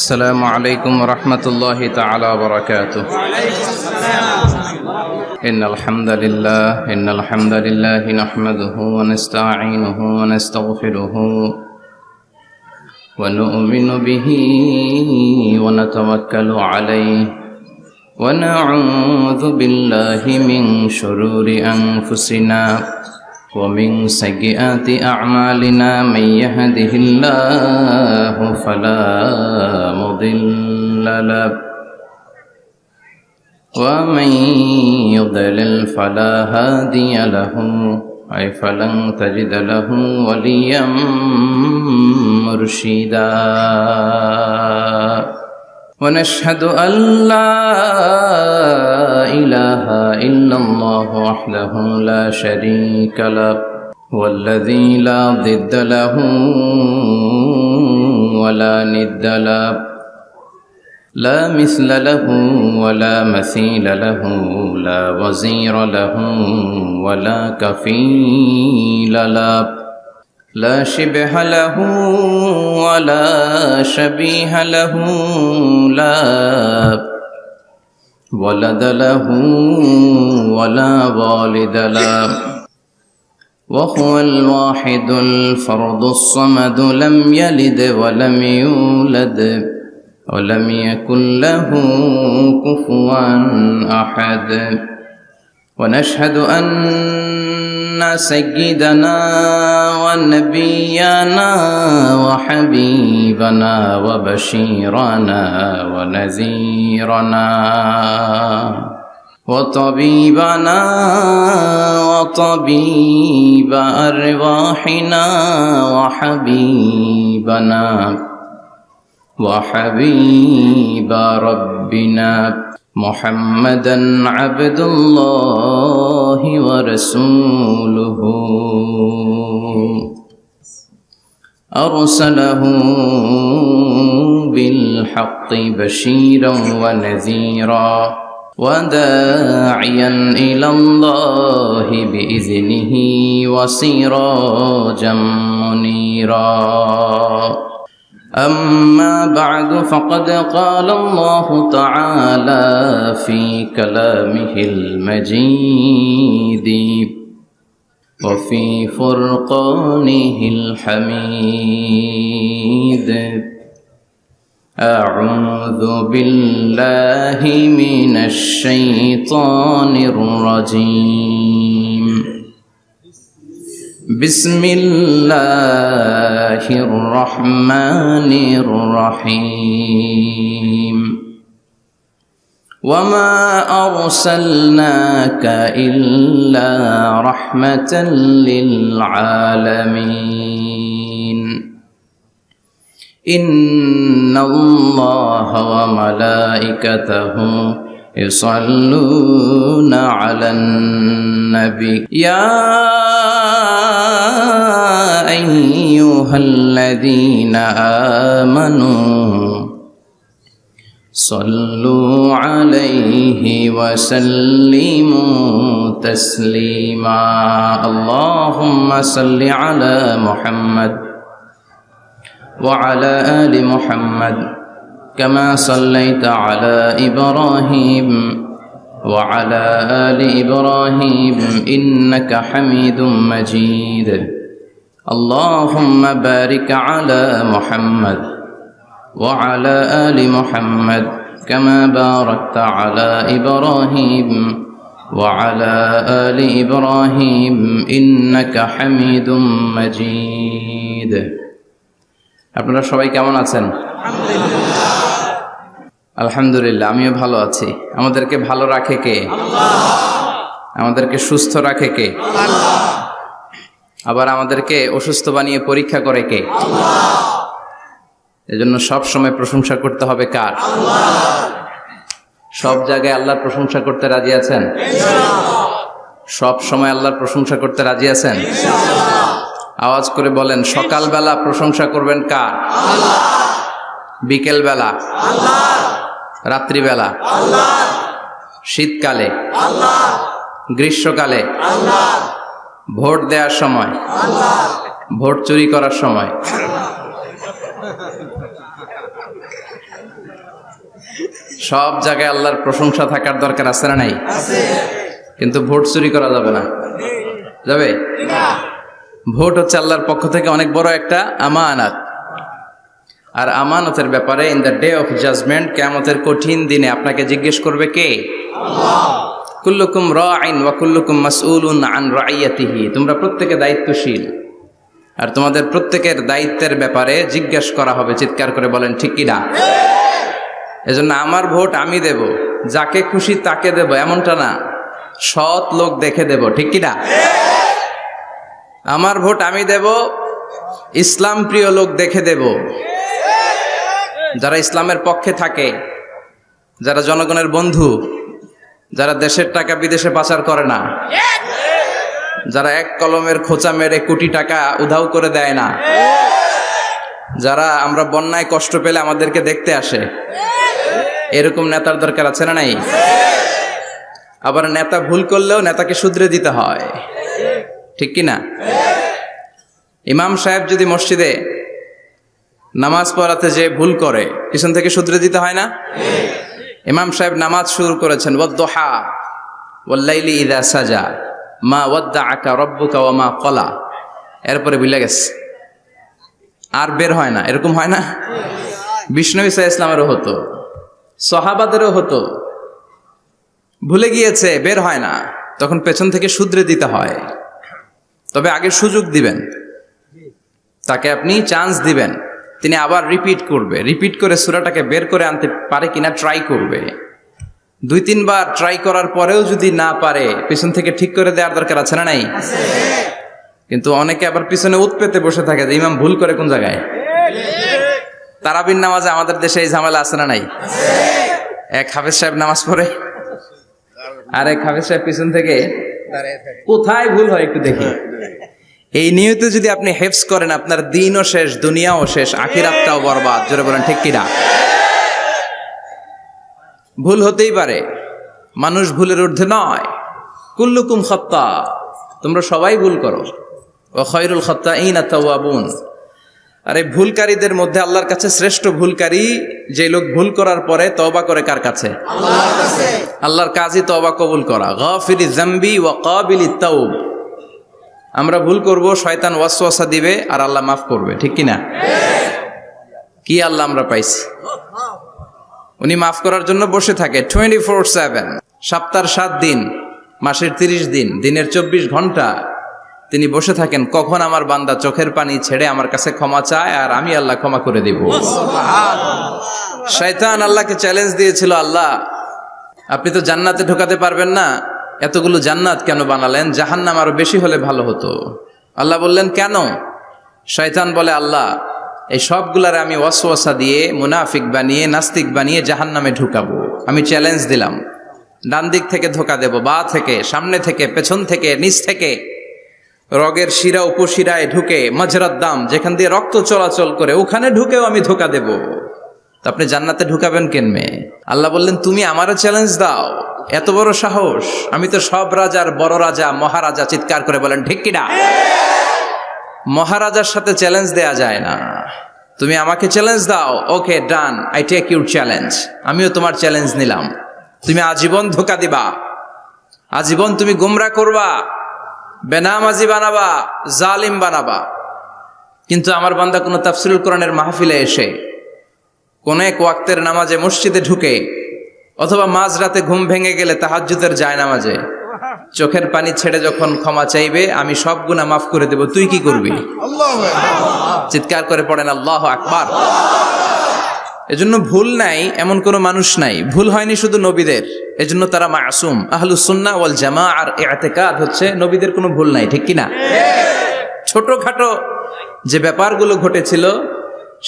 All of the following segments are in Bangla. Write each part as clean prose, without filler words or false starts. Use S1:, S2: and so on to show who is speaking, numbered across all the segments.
S1: السلام عليكم ورحمة الله تعالى وبركاته. إن الحمد لله نحمده ونستعينه ونستغفره ونؤمن به ونتوكل عليه ونعوذ بالله من شرور أنفسنا ومن سيئات أعمالنا. من يهده الله فلا مضل له ومن يضلل فلا هادي له فلن تجد له وليا مرشدا. ونشهد أن لا إله إلا الله وحده لا شريك له والذي لا ضد له ولا ند له لا مثل له ولا مثيل له لا وزير له ولا كفيل له لا شبه له ولا شبيه له لا ولد له ولا والد له وهو الواحد الفرد الصمد لم يلد ولم يولد ولم يكن له كفوا أحد. ونشهد أن سيدنا ونبينا وحبيبنا وبشيرنا ونذيرنا وطبيبنا وطبيب أرواحنا وحبيب ربنا محمدا عبد الله ورسوله أرسله بالحق بشيرا ونذيرا وداعيا إلى الله بإذنه وسراجا منيرا. أما بعد فقد قال الله تعالى في كلامه المجيد وفي فرقانه الحميد. أعوذ بالله من الشيطان الرجيم. بسم الله الرحمن الرحيم. وما أرسلناك إلا رحمة للعالمين. إن الله وملائكته يصلون على النبي يا أيها الذين آمنوا صلوا عليه وسلموا تسليما. اللهم صل على محمد وعلى آل محمد كما صليت على إبراهيم وعلى آل إبراهيم إنك حميد مجيد. اللهم بارك على محمد وعلى آل محمد كما باركت على إبراهيم وعلى آل إبراهيم إنك حميد مجيد. আপনারা সবাই কেমন আছেন? আলহামদুলিল্লাহ, আমিও ভালো আছি। আমাদেরকে ভালো রাখে কে? আমাদেরকে সুস্থ রাখে কে? আবার আমাদেরকে অসুস্থ বানিয়ে পরীক্ষা করে কে? এজন্য সব সময় প্রশংসা করতে হবে কার? সব জায়গায় আল্লাহর প্রশংসা করতে রাজি আছেন? সব সময় আল্লাহর প্রশংসা করতে রাজি আছেন? আওয়াজ করে বলেন, সকালবেলা প্রশংসা করবেন কার? বিকেলবেলা? রাত্রিবেলা? শীতকালে? গ্রীষ্মকালে? ভোট দেওয়ার সময়? ভোট চুরি করার সময়? সব জায়গায় আল্লাহর প্রশংসা থাকার দরকার আছে না নাই? কিন্তু ভোট চুরি করা যাবে না, যাবে? ভোট হচ্ছে আল্লাহর পক্ষ থেকে অনেক বড় একটা আমানত। আর আমানতের ব্যাপারে in the day of judgement, কিয়ামতের কঠিন দিনে আপনাকে জিজ্ঞেস করবে কে? আল্লাহ। কুল্লুকুম রাঈন ওয়া কুল্লুকুম মাসউলুন আন রাইয়াতিহি। তোমরা প্রত্যেকে দায়িত্বশীল, আর তোমাদের প্রত্যেকের দায়িত্বের ব্যাপারে জিজ্ঞাসা করা হবে। চিৎকার করে বলেন ঠিক কি না? এজন্য আমার ভোট আমি দেব, যাকে খুশি তাকে দেব এমনটা না, সৎ লোক দেখে দেব, ঠিক কি না? আমার ভোট আমি দেব, ইসলাম প্রিয় লোক দেখে দেব, যারা ইসলামের পক্ষে থাকে, যারা জনগণের বন্ধু, যারা দেশের টাকা বিদেশে পাচার করে না, যারা এক কলমের খোঁচা মেরে কোটি টাকা উধাও করে দেয় না, যারা আমরা বন্যায় কষ্ট পেলে আমাদেরকে দেখতে আসে, এরকম নেতার দরকার আছে না নাই? আবার নেতা ভুল করলেও নেতাকে শুধরে দিতে হয়, ঠিক কি না? ইমাম সাহেব যদি মসজিদে নামাজ পড়াতে যে ভুল করে, পিছন থেকে শুধরে দিতে হয় না? ইমাম সাহেব নামাজ শুরু করেছেন, ওয়াদ-দুহা ওয়াল-লাইলি ইযা সাজা মা ওয়াদ্দাআকা রাব্বুকা ওয়া মা ক্বালা, এরপরে ভুলে গেছে, আর বের হয় না। এরকম হয় না? বিষ্ণু ঈসা ইসলামেরও হতো, সাহাবাদেরও হতো, ভুলে গিয়েছে, বের হয় না, তখন পেছন থেকে শুধরে দিতে হয়। তবে আগে সুযোগ দিবেন, তাকে আপনি চান্স দিবেন, তিনি আবার রিপিট করবে, রিপিট করে সূরাটাকে বের করে আনতে পারে কিনা ট্রাই করবে। 2-3 বার ট্রাই করার পরেও যদি না পারে, পিছন থেকে ঠিক করে দেওয়ার দরকার আছে না নাই? কিন্তু অনেকে আবার পিছনে উৎ পেতে বসে থাকে যে ইমাম ভুল করে কোন জায়গায়। তারাবির নামাজে আমাদের দেশে এই ঝামেলা আছে না নাই? এক হাফেজ সাহেব নামাজ পড়ে, আর এক হাফেজ সাহেব পিছন থেকে কোথায় ভুল হয় একটু দেখি। এই নিয়তে যদি আপনি হেফজ করেন, আপনার দিনও শেষ, দুনিয়াও শেষ, আখিরাতটাও বরবাদ। জোরে বলেন ঠিক কিনা? ভুল হতেই পারে, মানুষ ভুলের ঊর্ধ্বে নয়। কুল্লুকুম খাত্তা, তোমরা সবাই ভুল করো। ওয়া খায়রুল খাত্তাইনা তাওয়াবুন, আর এই ভুলকারীদের মধ্যে আল্লাহর কাছে শ্রেষ্ঠ ভুলকারী যে লোক ভুল করার পরে তওবা করে কার কাছে? আল্লাহর কাছে। আল্লাহর কাজই তওবা কবুল করা। গাফিরিয যামবি ওয়া কাবিলিত তাওব। আমরা ভুল করব, শয়তান ওয়াসওয়াসা দিবে, আর আল্লাহ মাফ করবে, ঠিক কি না? কি আল্লাহ আমরা পাইছি, উনি মাফ করার জন্য বসে থাকে 24/7, সপ্তাহের 7 দিন, মাসের 30 দিন, দিনের 24 ঘন্টা তিনি বসে থাকেন, কখন আমার বান্দা চোখের পানি ছেড়ে আমার কাছে ক্ষমা চায় আর আমি আল্লাহ ক্ষমা করে দিব। শয়তান আল্লাহকে চ্যালেঞ্জ দিয়েছিল, আল্লাহ আপনি তো জান্নাতে ঢোকাতে পারবেন না, এতগুলো জান্নাত কেন বানালেন? জাহান্নাম আরো বেশি হলে ভালো হতো। আল্লাহ বললেন কেন? শয়তান বলে, আল্লাহ এই সবগুলারে আমি ওয়াসওয়াসা দিয়ে, মুনাফিক বানিয়ে, নাস্তিক বানিয়ে জাহান্নামে ঢুকাবো। আমি চ্যালেঞ্জ দিলাম, ডান দিক থেকে ধোকা দেব, বা থেকে, সামনে থেকে, পেছন থেকে, নিচ থেকে, রগের শিরা উপশিরায় ঢুকে, মাজরাত দাম যেখান দিয়ে রক্ত চলাচল করে ওখানে ঢুকেও আমি ধোকা দেব। আপনি জান্নাতে ঢুকাবেন কেনমে? আল্লাহ বললেন তুমি আমারও চ্যালেঞ্জ দাও, এত বড় সাহস? আমি তো সব রাজার বড় রাজা, মহারাজা। চিৎকার করে বলেন ঠিক কিনা? মহারাজার সাথে চ্যালেঞ্জ দেয়া যায় না। তুমি আমাকে চ্যালেঞ্জ দাও, ওকে ডান, আই টেক ইউর চ্যালেঞ্জ। আমিও তোমার চ্যালেঞ্জ নিলাম। তুমি আজীবন ধোকা দিবা, আজীবন তুমি গুমরা করবা, বেনামাজি বানাবা, জালিম বানাবা, কিন্তু আমার বান্দা কোনো তাফসীরুল কোরআনের মাহফিলে এসে, কোন এক ওয়াক্তের নামাজে মসজিদে ঢুকে, অথবা মাঝরাতে ঘুম ভেঙে গেলে তাহাজ্জুদের জায়নামাজে চোখের পানি ছেড়ে যখন ক্ষমা চাইবে, আমি সব গুনাহ মাফ করে দেব, তুই কি করবি? চিৎকার করে পড়েন আল্লাহু আকবার। এজন্য ভুল নাই এমন কোনো মানুষ নাই, ভুল হয়নি শুধু নবীদের, এজন্য তারা মাসুম। আহলুস সুন্নাহ ওয়াল জামাআর ইতিকাদ হচ্ছে নবীদের কোনো ভুল নাই, ঠিক কিনা? ছোটখাটো যে ব্যাপারগুলো ঘটেছিল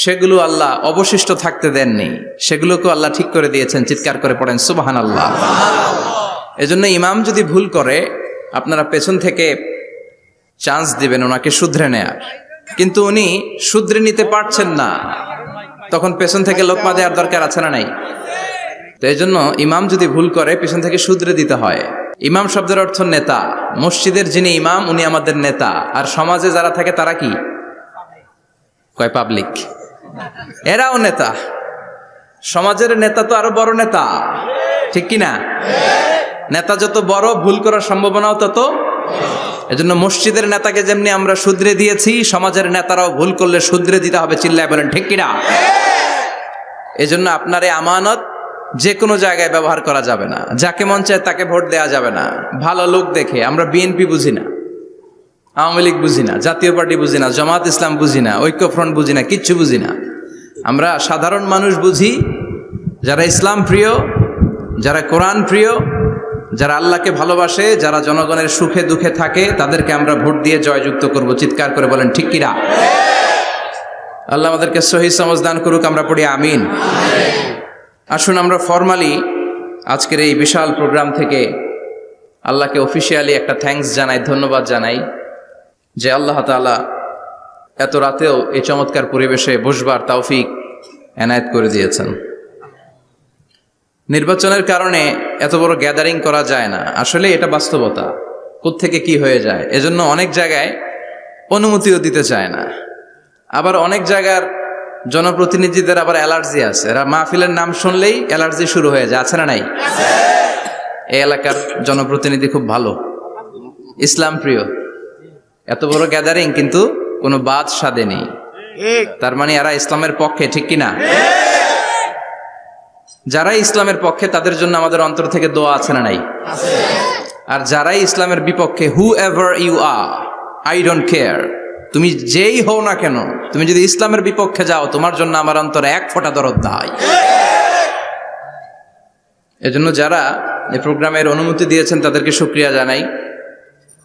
S1: সেগুলো আল্লাহ অবশিষ্ট থাকতে দেননি, সেগুলোকে আল্লাহ ঠিক করে দিয়েছেন। চিৎকার করে পড়েন সুবহানাল্লাহ। এজন্য ইমাম যদি ভুল করে, আপনারা পেছন থেকে চান্স দিবেন ওনাকে শুধরে নেয়ার, কিন্তু উনি শুধরে নিতে পারছেন না, তখন পেছন থেকে লোকমা দেওয়ার দরকার আছে না নাই? তো এই জন্য ইমাম যদি ভুল করে, পেছন থেকে শুধরে দিতে হয়। ইমাম শব্দের অর্থ নেতা। মসজিদের যিনি ইমাম উনি আমাদের নেতা, আর সমাজে যারা থাকে তারা কি কয়? পাবলিক। এরাও নেতা। সমাজের নেতা তো আরো বড় নেতা, ঠিক কিনা? নেতা যত বড়, ভুল করার সম্ভাবনাও তত। এজন্য মসজিদের নেতাকে যেমনি আমরা শুধরে দিয়েছি, সমাজের নেতারাও ভুল করলে শুধরে দিতে হবে। চিল্লায় বলেন ঠিক কিনা? এজন্য আপনার এই আমানত যে কোনো জায়গায় ব্যবহার করা যাবে না। যাকে মন চায় তাকে ভোট দেওয়া যাবে না। ভালো লোক দেখে। আমরা বিএনপি বুঝি না, আওয়ামী লীগ বুঝি না, জাতীয় পার্টি বুঝি না, জামাত ইসলাম বুঝি না, ঐক্যফ্রন্ট বুঝি না, কিচ্ছু বুঝি না। আমরা সাধারণ মানুষ বুঝি, যারা ইসলাম প্রিয়, যারা কোরআন প্রিয়, যারা আল্লাহকে ভালোবাসে, যারা জনগণের সুখে দুঃখে থাকে, তাদেরকে আমরা ভোট দিয়ে জয়যুক্ত করব। চিৎকার করে বলেন ঠিক কিনা? আল্লাহ আমাদেরকে সহি সমঝ দান করুক। আমরা পড়ি আমিন। আসুন আমরা ফরমালি আজকের এই বিশাল প্রোগ্রাম থেকে আল্লাহকে অফিসিয়ালি একটা থ্যাঙ্কস জানাই, ধন্যবাদ জানাই যে আল্লাহ তাআলা এত রাতেও এই চমৎকার পরিবেশে বসবার তৌফিক এনায়েত করে দিয়েছেন। নির্বাচনের কারণে এত বড় গ্যাদারিং করা যায় না, আসলে এটা বাস্তবতা। কোত্থেকে কি হয়ে যায়, এজন্য অনেক জায়গায় অনুমতিও দিতে চায় না। আবার অনেক জায়গার জনপ্রতিনিধিদের আবার অ্যালার্জি আছে, এরা মাহফিলের নাম শুনলেই অ্যালার্জি শুরু হয়ে যায়। আছে না নাই? এই এলাকার জনপ্রতিনিধি খুব ভালো, ইসলাম প্রিয়, এত বড় গ্যাদারিং কিন্তু কোনো বাদ সাধে নেই। তার মানে এরা ইসলামের পক্ষে, ঠিক কিনা? যারাই ইসলামের পক্ষে তাদের জন্য আমাদের অন্তর থেকে দোয়া আছে না নাই? আর যারাই ইসলামের বিপক্ষে, whoever you are, I don't care, তুমি যেই হও না কেন, তুমি যদি ইসলামের বিপক্ষে যাও, তোমার জন্য আমার অন্তরে এক ফোঁটা দরদ নাই। এজন্য যারা এই প্রোগ্রামের অনুমতি দিয়েছেন তাদেরকে শুকরিয়া জানাই।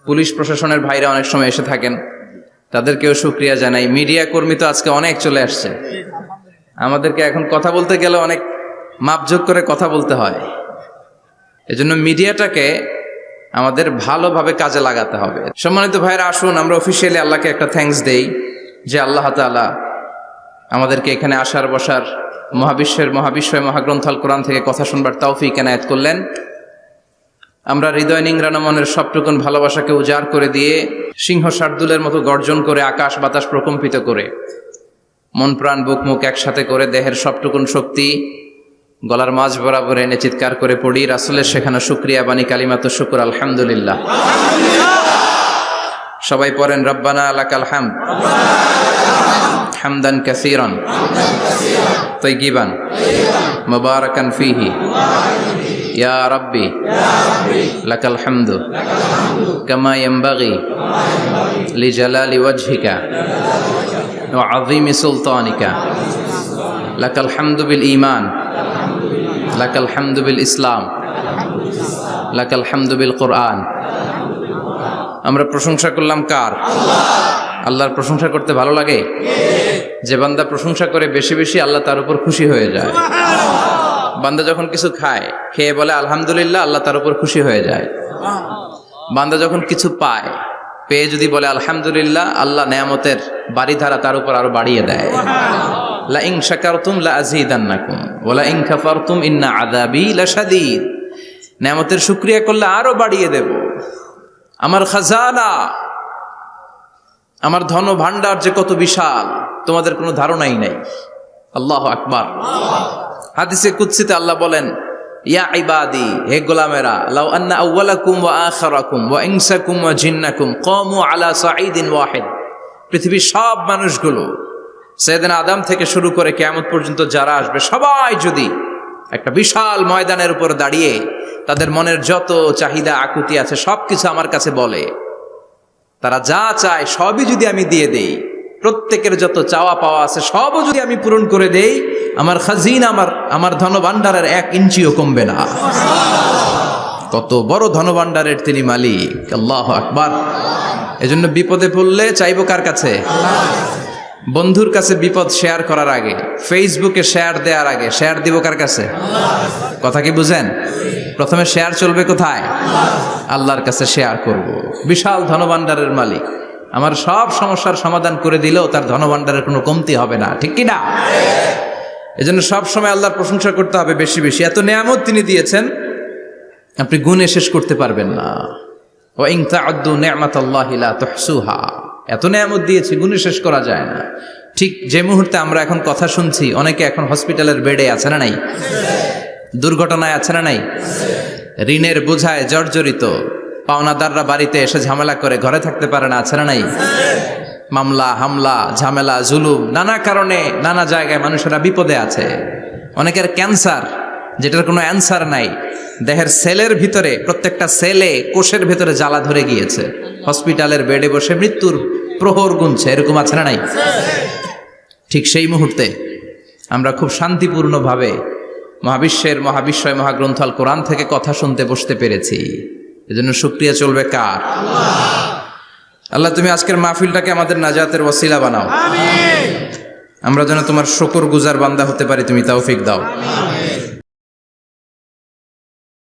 S1: পুলিশ প্রশাসনের ভাইরা অনেক সময় এসে থাকেন, তাদেরকেও শুকরিয়া জানাই। মিডিয়া কর্মী তো আজকে অনেক চলে আসছে, আমাদেরকে এখন কথা বলতে গেলে অনেক মাপযোগ করে কথা বলতে হয়। এজন্য মিডিয়াটাকে আমাদের ভালোভাবে কাজে লাগাতে হবে। সম্মানিত ভাইরা, আসুন আমরা অফিসিয়ালি আল্লাহকে একটা থ্যাঙ্কস দেই যে আল্লাহ তাআলা আমাদেরকে এখানে আসার বসার, মহাবিশ্বয় মহাগ্রন্থ আল কোরআন থেকে কথা শুনবার তৌফিক এনায়েত করলেন। আমরা হৃদয় নিংড়ানো মনের সবটুকুন ভালোবাসাকে উজাড় করে দিয়ে, সিংহ শার্দুলের মতো গর্জন করে, আকাশ বাতাস প্রকম্পিত করে, মন প্রাণ বুক মুখ একসাথে করে, দেহের সবটুকুন শক্তি গলার মাঝ বরাবর এনে চিৎকার করে পড়ি রাসূলের শেখানো শুকরিয়া বাণী কালিমাত শুকর, আলহামদুলিল্লাহ। সবাই পড়েন রব্বানা লাকাল হামদ হামদান কাসীরান তাইয়িবান মুবারাকান ফীহি ইয়া রাব্বি লাকাল হামদু কামা ইয়ানবাগি লিজালালি ওয়াজহিকা ওয়া আযীমি সুলতানিকা লাকাল হামদু বিল ঈমান লাকাল হামদু বিল ইসলাম লাকাল হামদু বিল কোরআন। আমরা প্রশংসা করলাম কার? আল্লাহর প্রশংসা করতে ভালো লাগে? যে বান্দা প্রশংসা করে বেশি বেশি, আল্লাহ তার উপর খুশি হয়ে যায়। বান্দা যখন কিছু খায়, খেয়ে বলে আলহামদুলিল্লাহ, আল্লাহ তার উপর খুশি হয়ে যায়। বান্দা যখন কিছু পায়, পেয়ে যদি বলে আলহামদুলিল্লাহ, আল্লাহ নেয়ামতের বাড়িধারা তার উপর আরো বাড়িয়ে দেয়। লা ইন শাকারতুম লা আযীদান্নাকুম ওয়া লা ইন কাফারতুম ইন্না আযাবী লাশাদীদ। নেয়ামতের শুকরিয়া করলে আরো বাড়িয়ে দেব। আমার খাজানা, আমার ধন ভান্ডার যে কত বিশাল, তোমাদের কোনো ধারণাই নাই। আল্লাহু আকবার। হাদিসে কুদসিতে আল্লাহ বলেন, ইয়া ইবাদি, হে গোলামেরা, লাউ আন্না আউওয়ালাকুম ওয়া আখিরাকুম ওয়া ইনসাকুম ওয়া জিন্নাকুম কামু আলা সাঈদিন ওয়াহিদ। পৃথিবীর সব মানুষগুলো, সাইয়েদনা আদম থেকে শুরু করে কিয়ামত পর্যন্ত যারা আসবে, সবাই যদি একটা বিশাল ময়দানের উপর দাঁড়িয়ে তাদের মনের যত চাহিদা আকুতি আছে সবকিছু আমার কাছে বলে, তারা যা চায় সবই যদি আমি দিয়ে দেই, প্রত্যেকের যত চাওয়া পাওয়া আছে সবও যদি আমি পূরণ করে দেই, আমার খাজিনা, আমার ধনভাণ্ডারের 1 ইঞ্চিও কমবে না। কত বড় ধনভাণ্ডারের তিনি মালিক। আল্লাহু আকবার। এজন্য বিপদে পড়লে চাইবো কার কাছে? বন্ধুর কাছে বিপদ শেয়ার করার আগে, ফেসবুকে শেয়ার দেওয়ার আগে শেয়ার দিব কার কাছে? কথা কি বুঝেন? প্রথমে শেয়ার চলবে কোথায়? আল্লাহর কাছে শেয়ার করব। বিশাল ধনভাণ্ডারের মালিক আমার সব সমস্যার সমাধান করে দিলেও তার ধনভাণ্ডারের কোনো কমতি হবে না, ঠিক কি না? এজন্য সব সময় আল্লাহর প্রশংসা করতে হবে বেশি বেশি। এত নেয়ামত তিনি দিয়েছেন, আপনি গুণে শেষ করতে পারবেন না। ওয়া ইন তা'উদ্দু নি'মাতাল্লাহি লা তুহসুহা। এত নেয়ামত দিয়েছি, গুণে শেষ করা যায় না। ঠিক যে মুহূর্তে আমরা এখন কথা শুনছি অনেকে এখন হসপিটালের বেডে আছে না নাই, দুর্ঘটনায় আছে না নাই, ঋণের বোঝায় জর্জরিত, পাওনাদাররা বাড়িতে এসে ঝামেলা করে ঘরে থাকতে পারে না, আছে না নাই, মামলা হামলা ঝামেলা জুলুম নানা কারণে নানা জায়গায় মানুষেরা বিপদে আছে। অনেকের ক্যান্সার যেটার কোনো অ্যান্সার নাই, দেহের সেলের ভিতরে প্রত্যেকটা সেলে কোষের ভিতরে জ্বালা ধরে গিয়েছে, হসপিটালের বেডে বসে মৃত্যুর প্রহর গুনছে, এরকম আছে না নাই। ঠিক সেই মুহূর্তে আমরা খুব শান্তিপূর্ণভাবে মহাবিশ্বের মহাবিশ্বয় মহাগ্রন্থ আল কোরআন থেকে কথা শুনতে বসতে পেরেছি, এজন্য শুকরিয়া চলবে কার? আল্লাহ, তুমি আজকের মাহফিলটাকে আমাদের নাজাতের ওয়াসিলা বানাও, আমরা যেন তোমার শুকর গুজার বান্দা হতে পারি, তুমি তৌফিক দাও।